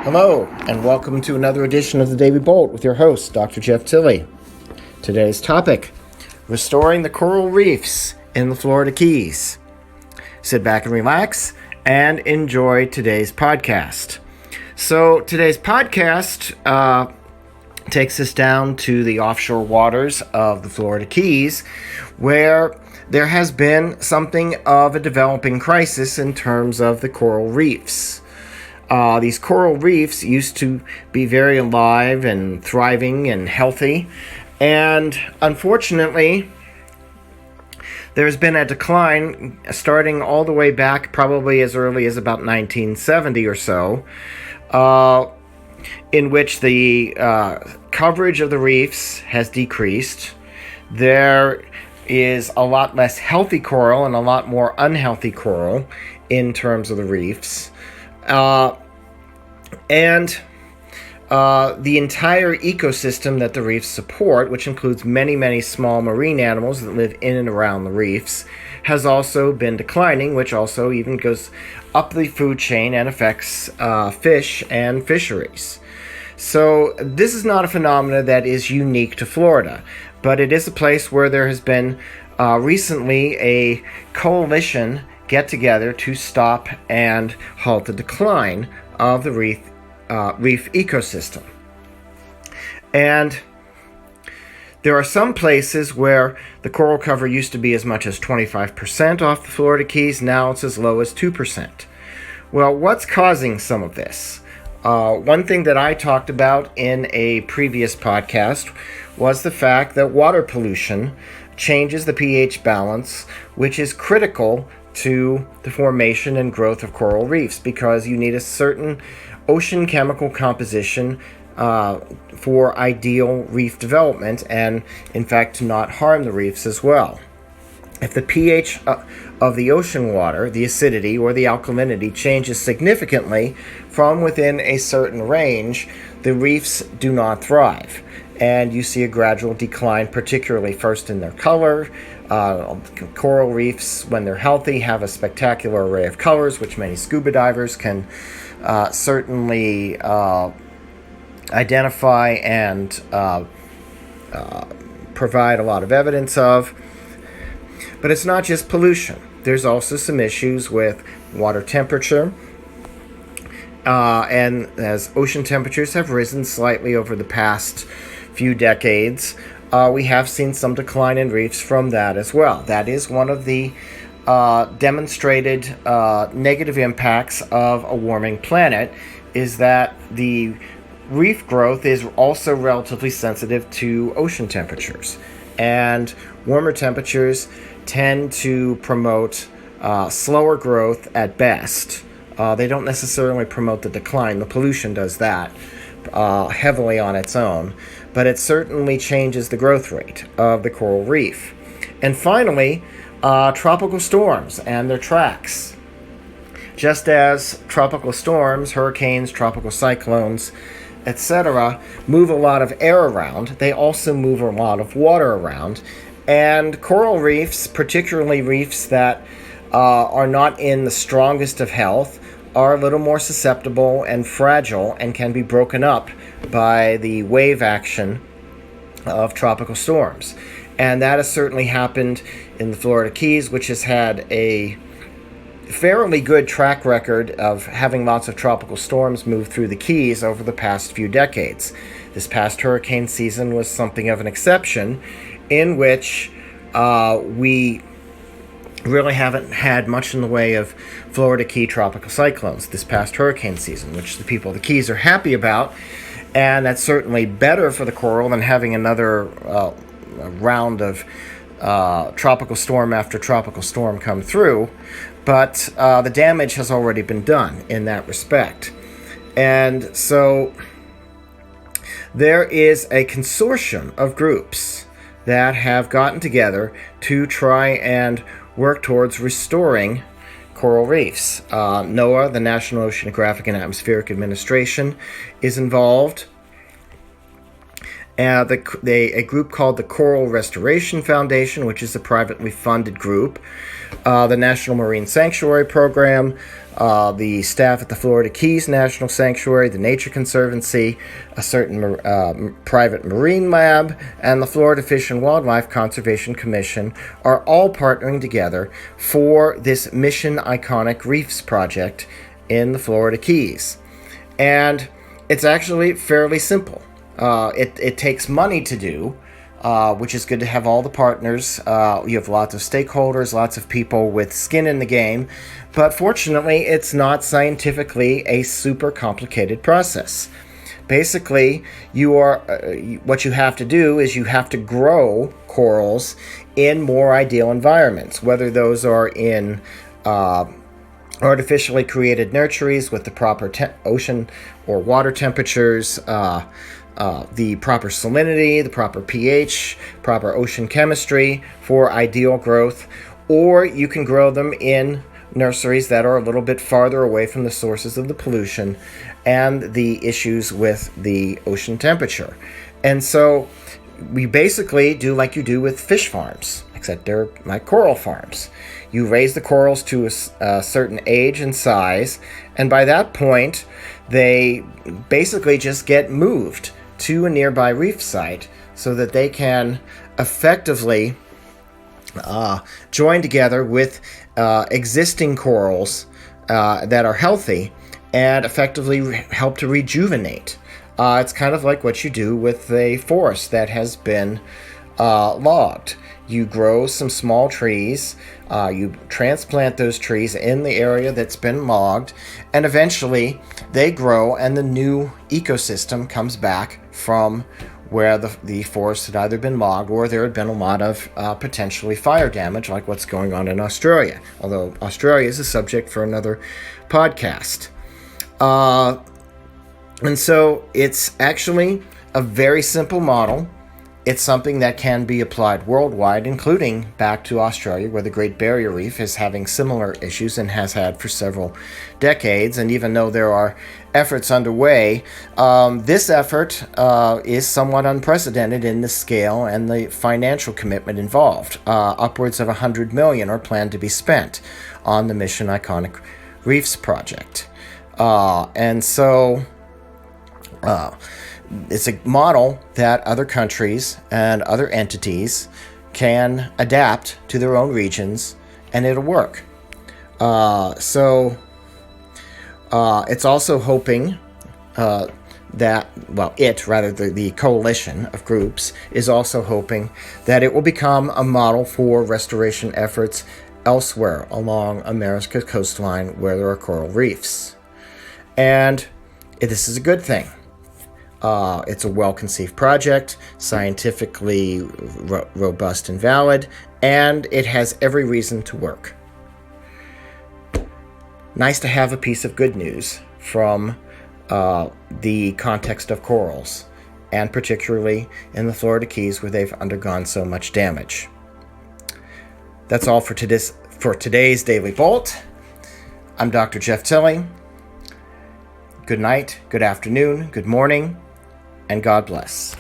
Hello, and welcome to another edition of the Daily Bolt with your host, Dr. Jeff Tilley. Today's topic, restoring the coral reefs in the Florida Keys. Sit back and relax and enjoy today's podcast. So today's podcast takes us down to the offshore waters of the Florida Keys, where there has been something of a developing crisis in terms of the coral reefs. These coral reefs used to be very alive and thriving and healthy, and unfortunately, there's been a decline starting all the way back probably as early as about 1970 or so, in which the coverage of the reefs has decreased. There is a lot less healthy coral and a lot more unhealthy coral in terms of the reefs. The entire ecosystem that the reefs support, which includes many, many small marine animals that live in and around the reefs, has also been declining, which also even goes up the food chain and affects fish and fisheries. So this is not a phenomenon that is unique to Florida, but it is a place where there has been recently a coalition get together to stop and halt the decline of the reef ecosystem. And there are some places where the coral cover used to be as much as 25% off the Florida Keys. Now it's as low as 2%. Well, what's causing some of this? One thing that I talked about in a previous podcast was the fact that water pollution changes the pH balance, which is critical to the formation and growth of coral reefs, because you need a certain ocean chemical composition for ideal reef development and, in fact, to not harm the reefs as well. If the pH of the ocean water, the acidity or the alkalinity, changes significantly from within a certain range, the reefs do not thrive. And you see a gradual decline, particularly first in their color. Coral reefs, when they're healthy, have a spectacular array of colors, which many scuba divers can certainly identify and provide a lot of evidence of. But it's not just pollution. There's also some issues with water temperature. And as ocean temperatures have risen slightly over the past few decades, we have seen some decline in reefs from that as well. That is one of the demonstrated negative impacts of a warming planet, is that the reef growth is also relatively sensitive to ocean temperatures. And warmer temperatures tend to promote slower growth at best. They don't necessarily promote the decline. The pollution does that heavily on its own, but it certainly changes the growth rate of the coral reef. And finally, tropical storms and their tracks. Just as tropical storms, hurricanes, tropical cyclones, etc., move a lot of air around, they also move a lot of water around. And coral reefs, particularly reefs that are not in the strongest of health, are a little more susceptible and fragile and can be broken up by the wave action of tropical storms. And that has certainly happened in the Florida Keys, which has had a fairly good track record of having lots of tropical storms move through the Keys over the past few decades. This past hurricane season was something of an exception, in which we really haven't had much in the way of Florida Key tropical cyclones this past hurricane season, which the people of the Keys are happy about, and that's certainly better for the coral than having another round of tropical storm after tropical storm come through. But the damage has already been done in that respect. And so there is a consortium of groups that have gotten together to try and work towards restoring coral reefs. NOAA, the National Oceanographic and Atmospheric Administration, is involved. A group called the Coral Restoration Foundation, which is a privately funded group, the National Marine Sanctuary Program, the staff at the Florida Keys National Sanctuary, the Nature Conservancy, a certain private marine lab, and the Florida Fish and Wildlife Conservation Commission are all partnering together for this Mission Iconic Reefs project in the Florida Keys. And it's actually fairly simple. It takes money to do, which is good to have all the partners. You have lots of stakeholders, lots of people with skin in the game. But fortunately, it's not scientifically a super complicated process. Basically, what you have to do is you have to grow corals in more ideal environments, whether those are in artificially created nurseries with the proper ocean or water temperatures, the proper salinity, the proper pH, proper ocean chemistry for ideal growth, or you can grow them in nurseries that are a little bit farther away from the sources of the pollution and the issues with the ocean temperature. And so we basically do like you do with fish farms, except they're like coral farms. You raise the corals to a certain age and size, and by that point, they basically just get moved to a nearby reef site so that they can effectively join together with existing corals that are healthy and effectively help to rejuvenate. It's kind of like what you do with a forest that has been logged. You grow some small trees, you transplant those trees in the area that's been logged, and eventually they grow and the new ecosystem comes back from where the forest had either been logged or there had been a lot of potentially fire damage, like what's going on in Australia, although Australia is a subject for another podcast. And so it's actually a very simple model. It's something that can be applied worldwide, including back to Australia, where the Great Barrier Reef is having similar issues and has had for several decades. And even though there are efforts underway, this effort is somewhat unprecedented in the scale and the financial commitment involved. Upwards of $100 million are planned to be spent on the Mission Iconic Reefs project. And so it's a model that other countries and other entities can adapt to their own regions, and it'll work. It's also hoping the coalition of groups is also hoping that it will become a model for restoration efforts elsewhere along America's coastline where there are coral reefs. And this is a good thing. It's a well-conceived project, scientifically robust and valid, and it has every reason to work. Nice to have a piece of good news from the context of corals, and particularly in the Florida Keys where they've undergone so much damage. That's all for today's Daily Bolt. I'm Dr. Jeff Tilley. Good night, good afternoon, good morning, and God bless.